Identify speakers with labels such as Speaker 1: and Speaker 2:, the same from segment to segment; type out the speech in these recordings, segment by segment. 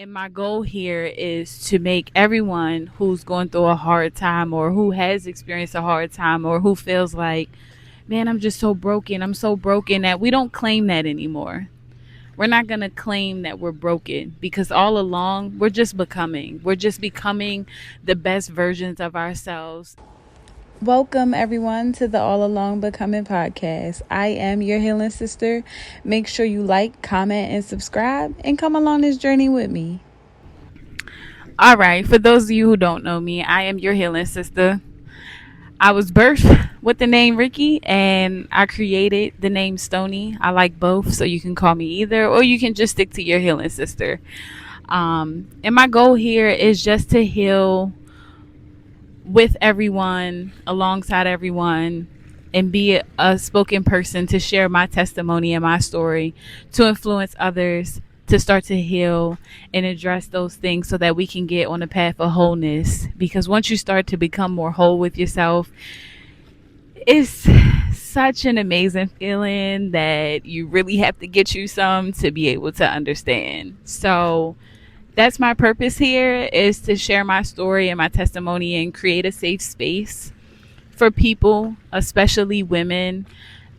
Speaker 1: And my goal here is to make everyone who's going through a hard time or who has experienced a hard time or who feels like, man, I'm just so broken. I'm so broken that we don't claim that anymore. We're not going to claim that we're broken because all along we're just becoming. We're just becoming the best versions of ourselves. Welcome, everyone, to the All Along Becoming podcast. I am your healing sister. Make sure you like, comment, and subscribe and come along this journey with me. All right, for those of you who don't know me, I am your healing sister. I was birthed with the name Ricky and I created the name Stony. I like both, so you can call me either or you can just stick to your healing sister. And my goal here is just to heal with everyone, alongside everyone, and be a spoken person to share my testimony and my story to influence others to start to heal and address those things so that we can get on the path of wholeness. Because once you start to become more whole with yourself, it's such an amazing feeling that you really have to get you some to be able to understand. So that's my purpose here, is to share my story and my testimony and create a safe space for people, especially women,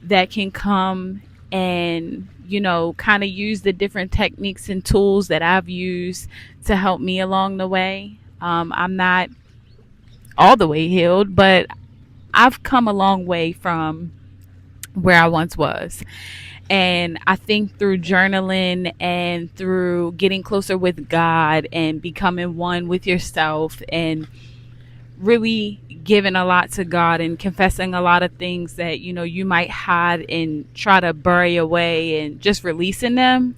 Speaker 1: that can come and, kind of use the different techniques and tools that I've used to help me along the way. I'm not all the way healed, but I've come a long way from where I once was. And I think through journaling and through getting closer with God and becoming one with yourself and really giving a lot to God and confessing a lot of things that, you might hide and try to bury away and just releasing them,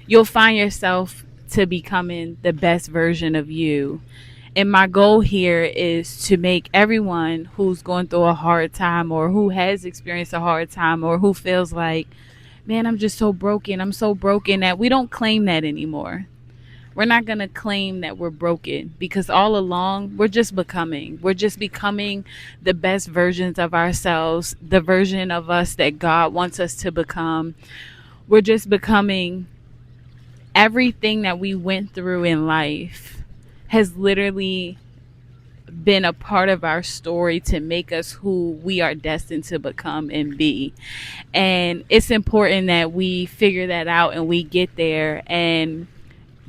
Speaker 1: you'll find yourself to becoming the best version of you. And my goal here is to make everyone who's going through a hard time or who has experienced a hard time or who feels like, man, I'm just so broken. I'm so broken that we don't claim that anymore. We're not going to claim that we're broken because all along we're just becoming. We're just becoming the best versions of ourselves, the version of us that God wants us to become. We're just becoming everything that we went through in life has literally been a part of our story to make us who we are destined to become and be. And it's important that we figure that out and we get there. And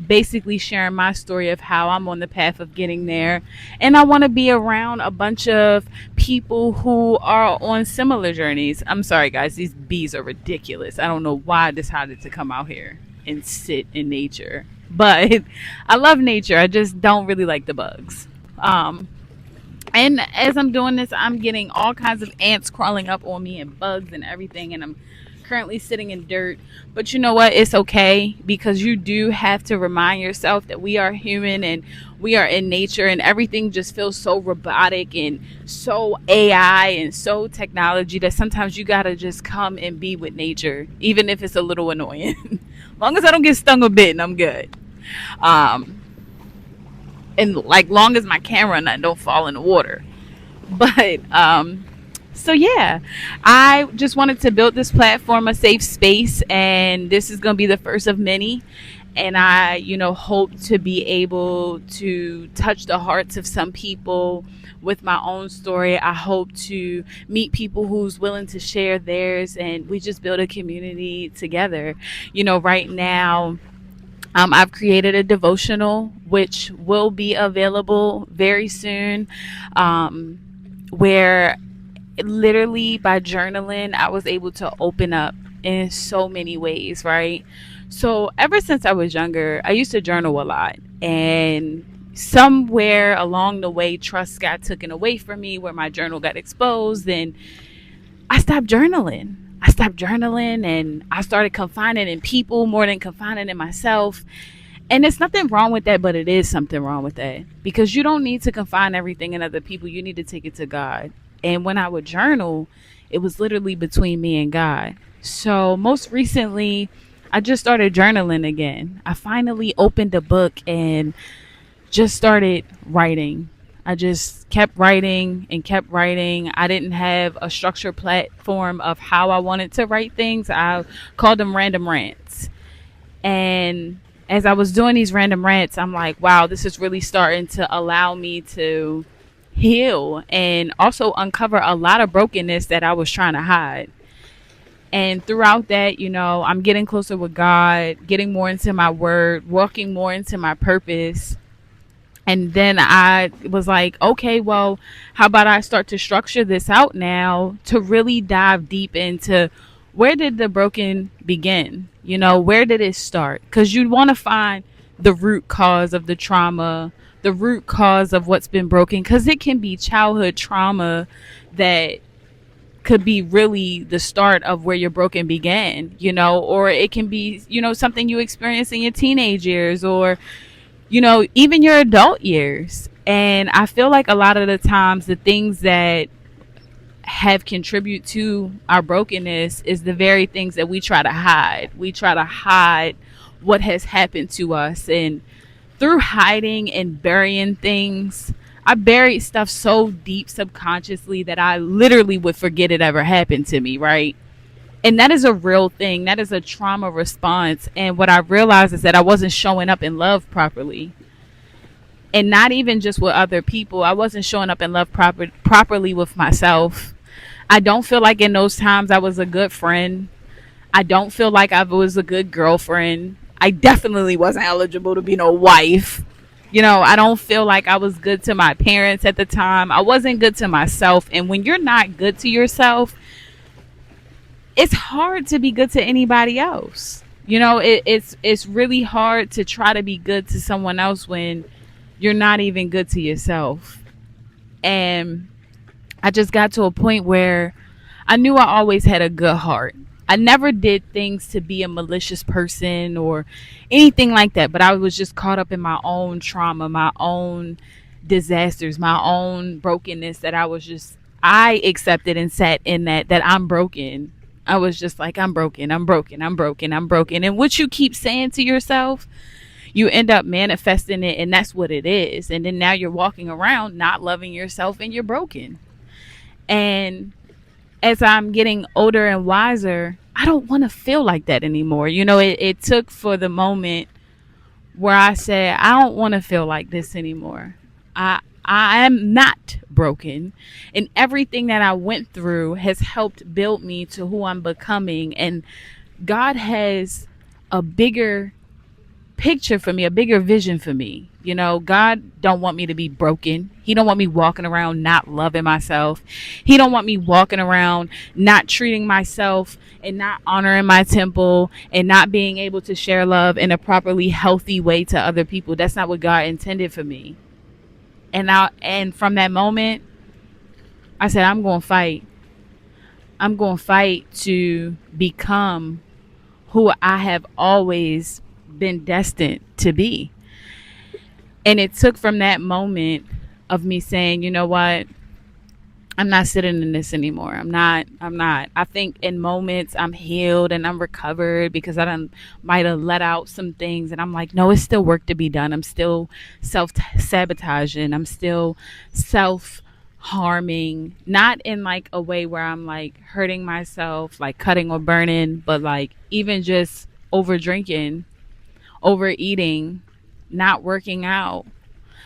Speaker 1: basically sharing my story of how I'm on the path of getting there. And I want to be around a bunch of people who are on similar journeys. I'm sorry, guys, these bees are ridiculous. I don't know why I decided to come out here and sit in nature. But I love nature. I just don't really like the bugs. And as I'm doing this, I'm getting all kinds of ants crawling up on me and bugs and everything. And I'm currently sitting in dirt. But you know what? It's okay, because you do have to remind yourself that we are human and we are in nature, and everything just feels so robotic and so AI and so technology that sometimes you got to just come and be with nature, even if it's a little annoying. As long as I don't get stung or bitten, I'm good. Um, and like long as my camera and I don't fall in the water. But so yeah, I just wanted to build this platform, a safe space, and this is going to be the first of many. And I, hope to be able to touch the hearts of some people with my own story. I hope to meet people who's willing to share theirs, and we just build a community together. Right now, I've created a devotional which will be available very soon, where literally by journaling I was able to open up in so many ways, right? So ever since I was younger, I used to journal a lot, and somewhere along the way trust got taken away from me where my journal got exposed, and I stopped journaling and I started confining in people more than confining in myself. And there's nothing wrong with that, but it is something wrong with that, because you don't need to confine everything in other people. You need to take it to God. And when I would journal, it was literally between me and God. So most recently, I just started journaling again. I finally opened a book and just started writing. I just kept writing and kept writing. I didn't have a structured platform of how I wanted to write things. I called them random rants. And as I was doing these random rants, I'm like, wow, this is really starting to allow me to heal and also uncover a lot of brokenness that I was trying to hide. And throughout that, I'm getting closer with God, getting more into my word, walking more into my purpose. And then I was like, okay, well, how about I start to structure this out now to really dive deep into where did the broken begin? Where did it start? Because you want to find the root cause of the trauma, the root cause of what's been broken, because it can be childhood trauma that could be really the start of where your broken began, or it can be, something you experienced in your teenage years or, even your adult years. And I feel like a lot of the times the things that have contribute to our brokenness is the very things that we try to hide. We try to hide what has happened to us. And through hiding and burying things, I buried stuff so deep subconsciously that I literally would forget it ever happened to me, right? And that is a real thing. That is a trauma response. And what I realized is that I wasn't showing up in love properly. And not even just with other people. I wasn't showing up in love properly with myself. I don't feel like in those times I was a good friend. I don't feel like I was a good girlfriend. I definitely wasn't eligible to be no wife. I don't feel like I was good to my parents at the time. I wasn't good to myself. And when you're not good to yourself, it's hard to be good to anybody else. It's really hard to try to be good to someone else when you're not even good to yourself. And I just got to a point where I knew I always had a good heart. I never did things to be a malicious person or anything like that, but I was just caught up in my own trauma, my own disasters, my own brokenness that I accepted and sat in that I'm broken. I was just like, I'm broken, I'm broken, I'm broken, I'm broken. And what you keep saying to yourself, you end up manifesting it, and that's what it is. And then now you're walking around not loving yourself and you're broken. And as I'm getting older and wiser, I don't want to feel like that anymore. It took for the moment where I said, I don't want to feel like this anymore. I am not broken. And everything that I went through has helped build me to who I'm becoming. And God has a bigger picture for me, a bigger vision for me. God don't want me to be broken. He don't want me walking around not loving myself. He don't want me walking around not treating myself and not honoring my temple and not being able to share love in a properly healthy way to other people. That's not what God intended for me. And from that moment, I said, I'm going to fight. I'm going to fight to become who I have always been destined to be. And it took from that moment of me saying, you know what? I'm not sitting in this anymore. I'm not. I think in moments I'm healed and I'm recovered because I might have let out some things. And I'm like, no, it's still work to be done. I'm still self-sabotaging. I'm still self-harming. Not in like a way where I'm like hurting myself, like cutting or burning, but like even just over drinking, overeating, not working out.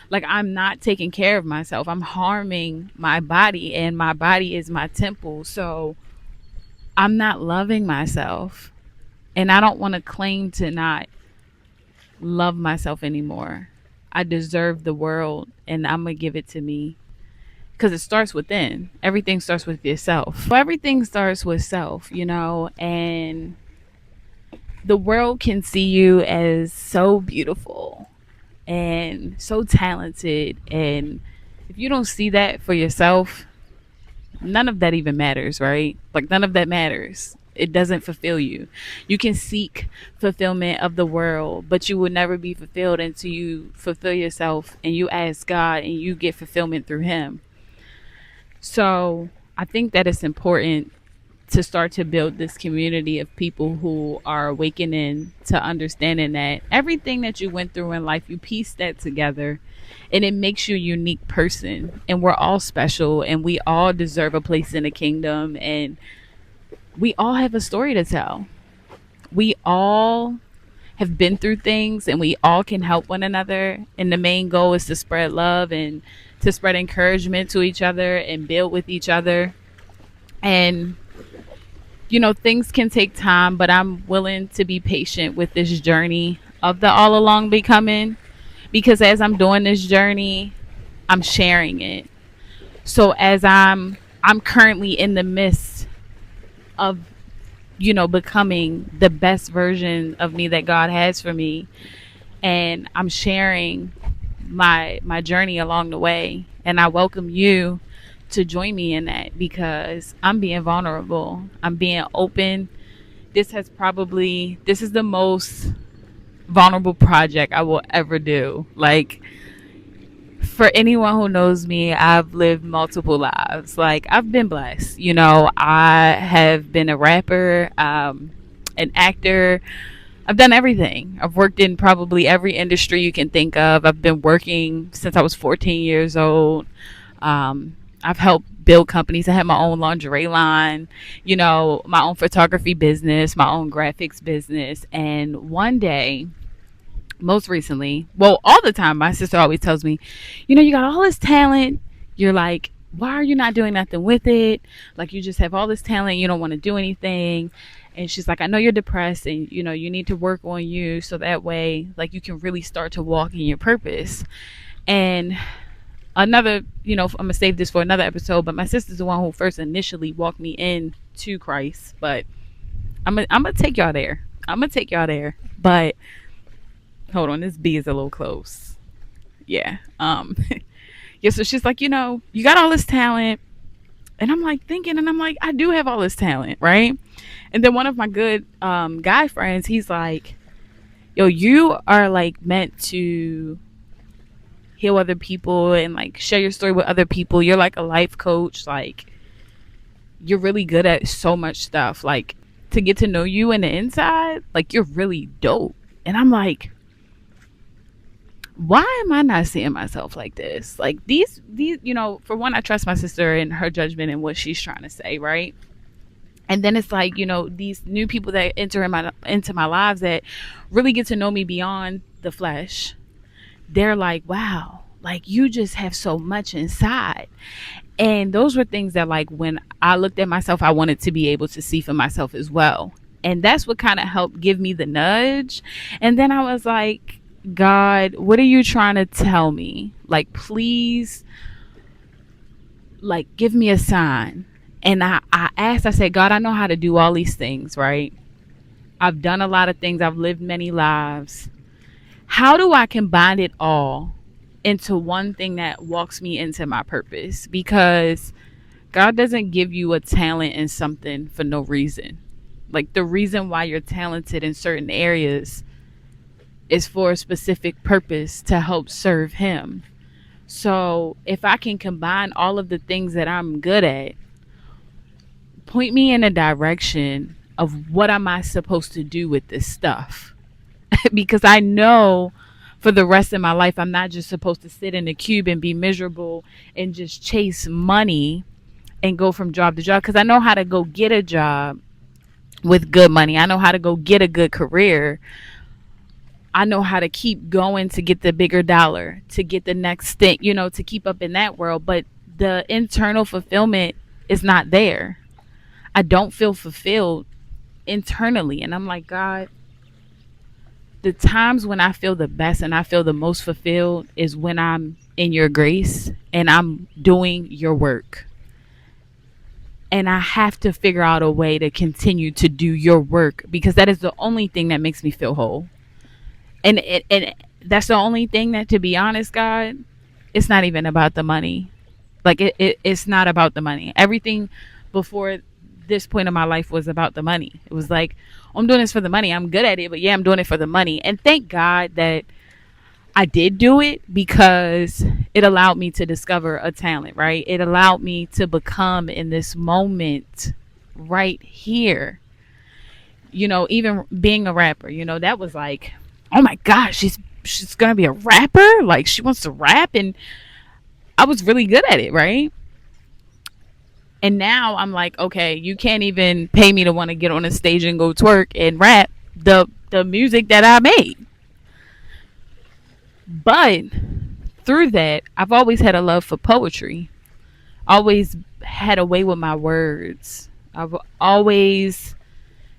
Speaker 1: Like I'm not taking care of myself. I'm harming my body, and my body is my temple. So I'm not loving myself. And I don't want to claim to not love myself anymore. I deserve the world, and I'm going to give it to me. Because it starts within. Everything starts with yourself. So everything starts with self, and the world can see you as so beautiful and so talented. And if you don't see that for yourself, none of that even matters, right? Like none of that matters. It doesn't fulfill you. You can seek fulfillment of the world, but you will never be fulfilled until you fulfill yourself and you ask God and you get fulfillment through Him. So I think that it's important to start to build this community of people who are awakening to understanding that everything that you went through in life, you piece that together and it makes you a unique person. And we're all special and we all deserve a place in the kingdom, and we all have a story to tell. We all have been through things, and we all can help one another. And the main goal is to spread love and to spread encouragement to each other and build with each other. And things can take time, but I'm willing to be patient with this journey of the all along becoming, because as I'm doing this journey, I'm sharing it. So as I'm currently in the midst of becoming the best version of me that God has for me, and I'm sharing my journey along the way, and I welcome you to join me in that, because I'm being vulnerable. I'm being open. This is the most vulnerable project I will ever do. Like, for anyone who knows me, I've lived multiple lives. Like, I've been blessed. I have been a rapper, an actor. I've done everything. I've worked in probably every industry you can think of. I've been working since I was 14 years old. I've helped build companies. I had my own lingerie line, my own photography business, my own graphics business. And one day, most recently, well, all the time, my sister always tells me, you got all this talent. You're like, why are you not doing nothing with it? Like, you just have all this talent. You don't want to do anything. And she's like, I know you're depressed, and you need to work on you, so that way, like, you can really start to walk in your purpose. And another, I'm gonna save this for another episode, but my sister's the one who first initially walked me in to Christ. But I'm gonna take y'all there. But hold on, this B is a little close. Yeah. Yeah, so she's like, you got all this talent. And I'm like thinking, and I'm like, I do have all this talent, right? And then one of my good guy friends, he's like, yo, you are like meant to heal other people and like share your story with other people. You're like a life coach. Like, you're really good at so much stuff. Like, to get to know you in the inside, like, you're really dope. And I'm like, why am I not seeing myself like this? Like, these, for one, I trust my sister and her judgment and what she's trying to say, right? And then it's like, these new people that enter into my lives that really get to know me beyond the flesh. They're like, wow, like, you just have so much inside. And those were things that, like, when I looked at myself, I wanted to be able to see for myself as well. And that's what kind of helped give me the nudge. And then I was like, God, what are you trying to tell me? Like, please, like, give me a sign. And I asked, I said, God, I know how to do all these things, right? I've done a lot of things. I've lived many lives. How do I combine it all into one thing that walks me into my purpose? Because God doesn't give you a talent in something for no reason. Like, the reason why you're talented in certain areas is for a specific purpose to help serve Him. So if I can combine all of the things that I'm good at, point me in a direction of what am I supposed to do with this stuff. Because I know for the rest of my life, I'm not just supposed to sit in a cube and be miserable and just chase money and go from job to job. Because I know how to go get a job with good money. I know how to go get a good career. I know how to keep going to get the bigger dollar, to get the next thing, to keep up in that world. But the internal fulfillment is not there. I don't feel fulfilled internally. And I'm like, God, the times when I feel the best and I feel the most fulfilled is when I'm in your grace and I'm doing your work. And I have to figure out a way to continue to do your work, because that is the only thing that makes me feel whole. And that's the only thing that, to be honest, God, it's not even about the money. Like, it's not about the money. Everything before this point in my life was about the money. It was like, oh, I'm doing this for the money. I'm good at it, but yeah, I'm doing it for the money. And thank God that I did do it, because it allowed me to discover a talent, right? It allowed me to become in this moment right here. Even being a rapper, that was like, oh my gosh, she's gonna be a rapper. Like, she wants to rap, and I was really good at it, right? And now I'm like, okay, you can't even pay me to want to get on a stage and go twerk and rap. the music that I made. But through that, I've always had a love for poetry. Always had a way with my words. I've always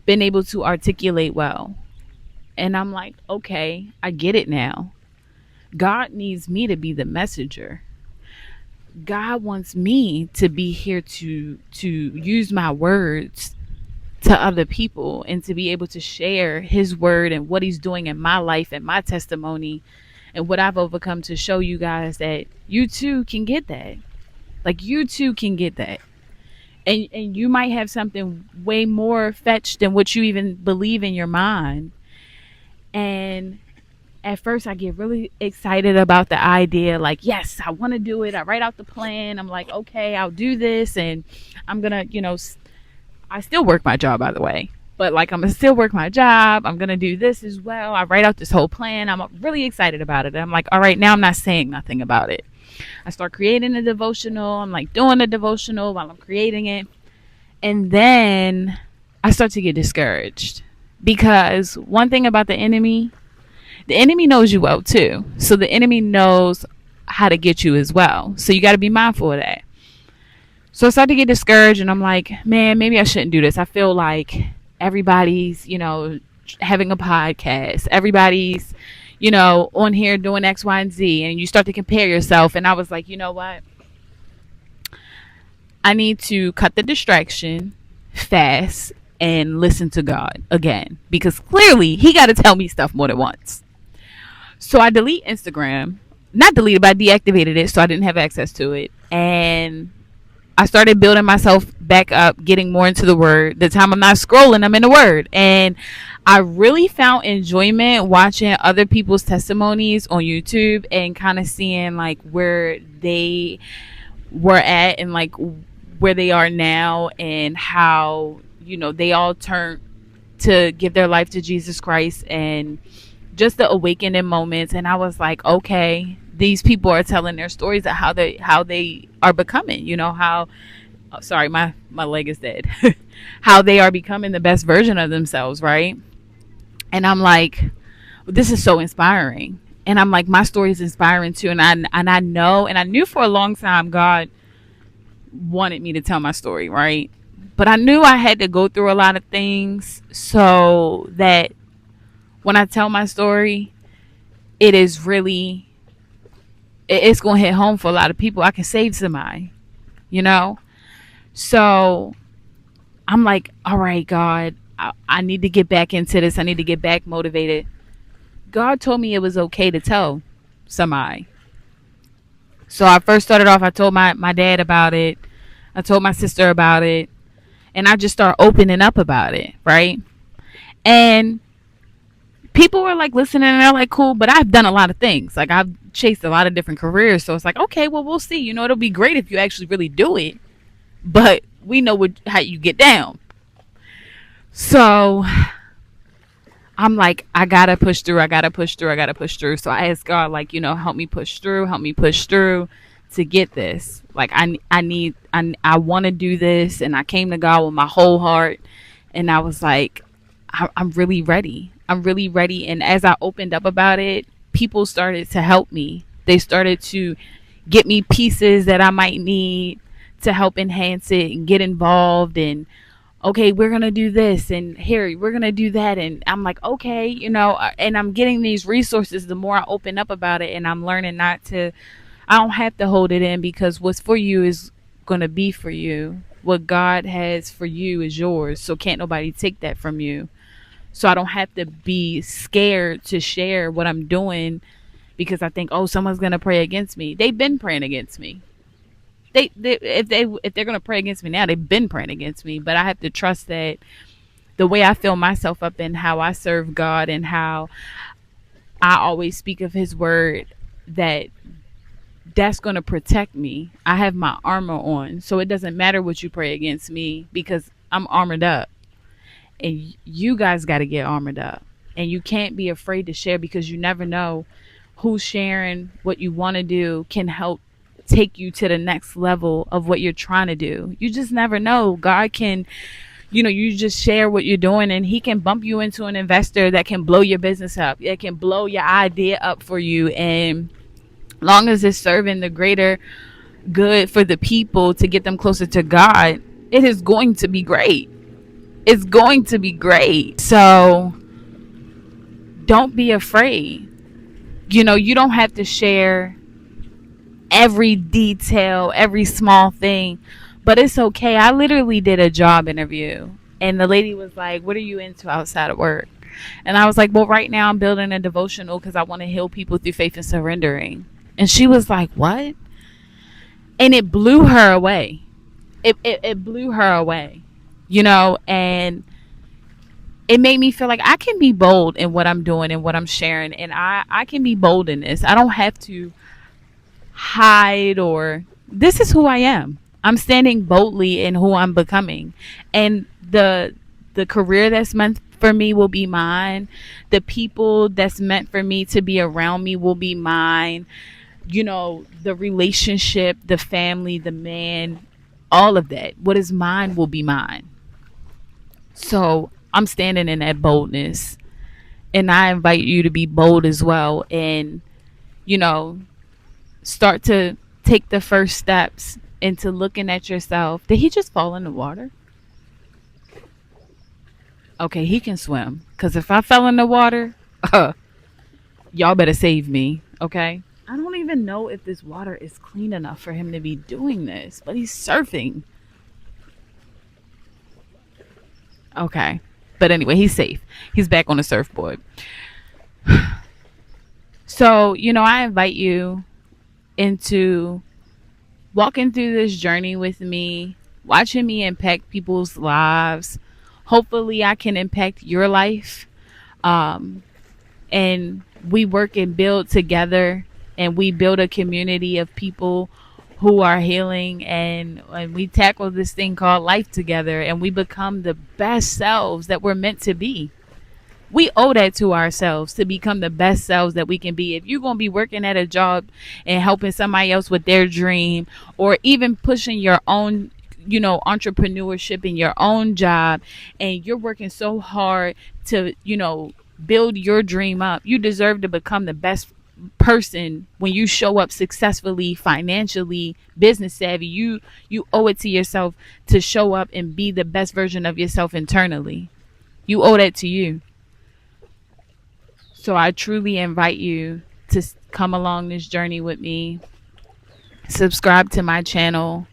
Speaker 1: been able to articulate well. And I'm like, okay, I get it now. God needs me to be the messenger. God wants me to be here to use my words to other people and to be able to share his word and what he's doing in my life and my testimony and what I've overcome to show you guys that you too can get that. Like you too can get that. And you might have something way more fetched than what you even believe in your mind. And at first I get really excited about the idea, like, yes, I want to do it. I write out the plan. I'm like, okay, I'll do this, and I'm gonna, I still work my job, by the way, but like, I'm gonna still work my job. I'm gonna do this as well. I write out this whole plan. I'm really excited about it. I'm like, all right, now I'm not saying nothing about it. I start creating a devotional. I'm like doing a devotional while I'm creating it, and then I start to get discouraged because one thing about the enemy knows you well too. So the enemy knows how to get you as well. So you got to be mindful of that. So I started to get discouraged and I'm like, man, maybe I shouldn't do this. I feel like everybody's, having a podcast. Everybody's, on here doing X, Y, and Z. And you start to compare yourself. And I was like, you know what? I need to cut the distraction fast and listen to God again. Because clearly he got to tell me stuff more than once. So I delete Instagram. Not deleted, but I deactivated it so I didn't have access to it. And I started building myself back up, getting more into the word. The time I'm not scrolling, I'm in the word. And I really found enjoyment watching other people's testimonies on YouTube and kind of seeing like where they were at and like where they are now and how, they all turned to give their life to Jesus Christ and just the awakening moments. And I was like, okay, these people are telling their stories of how they are becoming, how sorry, my leg is dead. How they are becoming the best version of themselves, right? And I'm like, this is so inspiring. And I'm like, my story is inspiring too. And I know, and I knew for a long time God wanted me to tell my story, right? But I knew I had to go through a lot of things so that when I tell my story, it is really, it's going to hit home for a lot of people. I can save somebody, So I'm like, all right, God, I need to get back into this. I need to get back motivated. God told me it was okay to tell somebody. So I first started off, I told my dad about it. I told my sister about it. And I just started opening up about it, right? And people were like listening and they're like, cool, but I've done a lot of things. Like I've chased a lot of different careers. So it's like, okay, well, we'll see. It'll be great if you actually really do it. But we know how you get down. So I'm like, I gotta push through. So I asked God, like, help me push through to get this. Like I want to do this. And I came to God with my whole heart. And I was like, I'm really ready. And as I opened up about it, people started to help me. They started to get me pieces that I might need to help enhance it and get involved. And okay, we're going to do this. And here, we're going to do that. And I'm like, okay, and I'm getting these resources the more I open up about it. And I'm learning I don't have to hold it in because what's for you is going to be for you. What God has for you is yours. So can't nobody take that from you. So I don't have to be scared to share what I'm doing because I think, oh, someone's going to pray against me. They've been praying against me. If they're going to pray against me now, they've been praying against me. But I have to trust that the way I fill myself up and how I serve God and how I always speak of his word, that's going to protect me. I have my armor on. So it doesn't matter what you pray against me because I'm armored up. And you guys got to get armored up. And you can't be afraid to share because you never know who's sharing what you want to do can help take you to the next level of what you're trying to do. You just never know. God can, you just share what you're doing, and he can bump you into an investor that can blow your business up. It can blow your idea up for you. And long as it's serving the greater good for the people to get them closer to God, it is going to be great. It's going to be great. So don't be afraid. You don't have to share every detail, every small thing, but it's okay. I literally did a job interview, and the lady was like, "What are you into outside of work?" And I was like, "Well, right now I'm building a devotional because I want to heal people through faith and surrendering." And she was like, "What?" And it blew her away. It blew her away, and it made me feel like I can be bold in what I'm doing and what I'm sharing. And I can be bold in this. I don't have to hide, or this is who I am. I'm standing boldly in who I'm becoming. And the career that's meant for me will be mine. The people that's meant for me to be around me will be mine. The relationship, the family, the man, all of that. What is mine will be mine. So I'm standing in that boldness. And I invite you to be bold as well. And, you know, start to take the first steps into looking at yourself. Did he just fall in the water? Okay, he can swim. Because if I fell in the water, y'all better save me. Okay? I don't even know if this water is clean enough for him to be doing this, but he's surfing. Okay. But anyway, he's safe. He's back on the surfboard. So, I invite you into walking through this journey with me, watching me impact people's lives. Hopefully, I can impact your life. Um, and we work and build together, and we build a community of people who are healing, and we tackle this thing called life together, and we become the best selves that we're meant to be. We owe that to ourselves to become the best selves that we can be. If you're going to be working at a job and helping somebody else with their dream, or even pushing your own, entrepreneurship in your own job, and you're working so hard to, build your dream up, you deserve to become the best person when you show up successfully, financially, business savvy. You owe it to yourself to show up and be the best version of yourself internally. You owe that to you. So I truly invite you to come along this journey with me. Subscribe to my channel.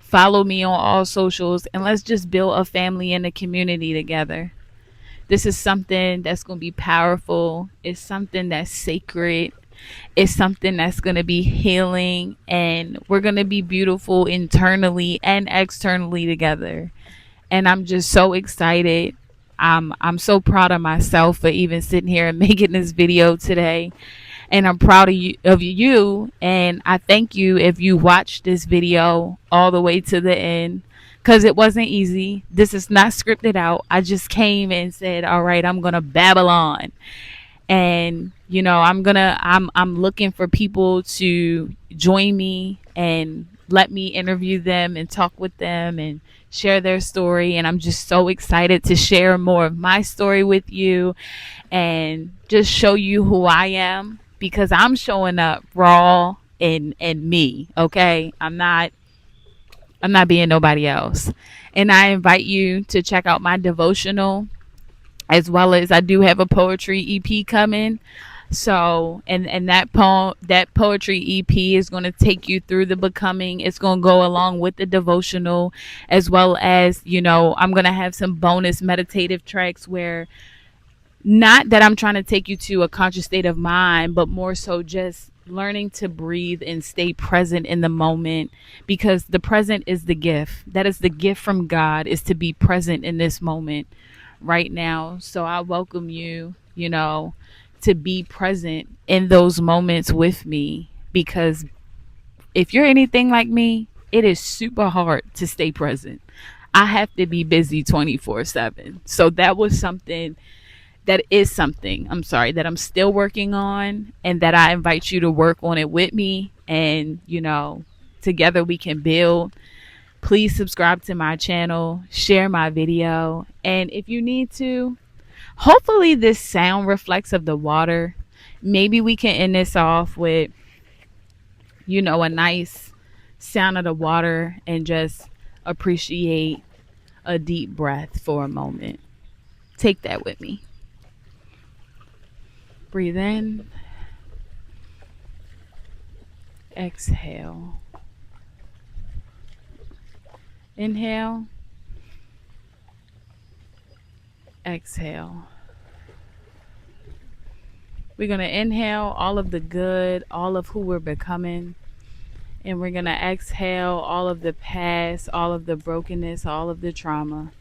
Speaker 1: Follow me on all socials, and let's just build a family and a community together. This is something that's going to be powerful. It's something that's sacred. It's something that's going to be healing, and we're going to be beautiful internally and externally together. And I'm just so excited. I'm so proud of myself for even sitting here and making this video today. And I'm proud of you, and I thank you if you watched this video all the way to the end, because it wasn't easy. This is not scripted out. I just came and said, all right, I'm going to babble on. And I'm looking for people to join me and let me interview them and talk with them and share their story. And I'm just so excited to share more of my story with you and just show you who I am, because I'm showing up raw and me. Okay, I'm not being nobody else. And I invite you to check out my devotional, as well as I do have a poetry EP coming. So, and that poetry EP is going to take you through the becoming. It's going to go along with the devotional, as well as, I'm going to have some bonus meditative tracks where, not that I'm trying to take you to a conscious state of mind, but more so just learning to breathe and stay present in the moment, because the present is the gift. That is the gift from God, is to be present in this moment right now. So I welcome you, to be present in those moments with me, because if you're anything like me, it is super hard to stay present. I have to be busy 24/7. So that is something, I'm sorry, that I'm still working on, and that I invite you to work on it with me. And, together we can build. Please subscribe to my channel, share my video, and if you need to, hopefully this sound reflects of the water. Maybe we can end this off with, a nice sound of the water and just appreciate a deep breath for a moment. Take that with me. Breathe in, exhale. Inhale, exhale. We're going to inhale all of the good, all of who we're becoming. And we're going to exhale all of the past, all of the brokenness, all of the trauma.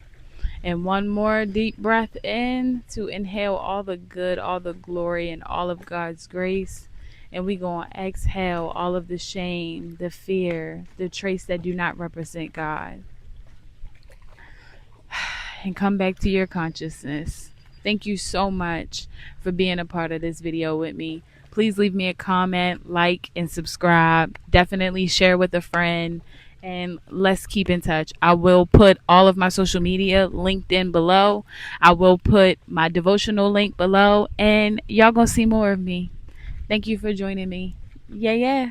Speaker 1: And one more deep breath in to inhale all the good, all the glory, and all of God's grace. And we're going to exhale all of the shame, the fear, the traits that do not represent God. And come back to your consciousness. Thank you so much for being a part of this video with me. Please leave me a comment, like, and subscribe. Definitely share with a friend. And let's keep in touch. I will put all of my social media linked in below. I will put my devotional link below. And y'all gonna see more of me. Thank you for joining me. Yeah.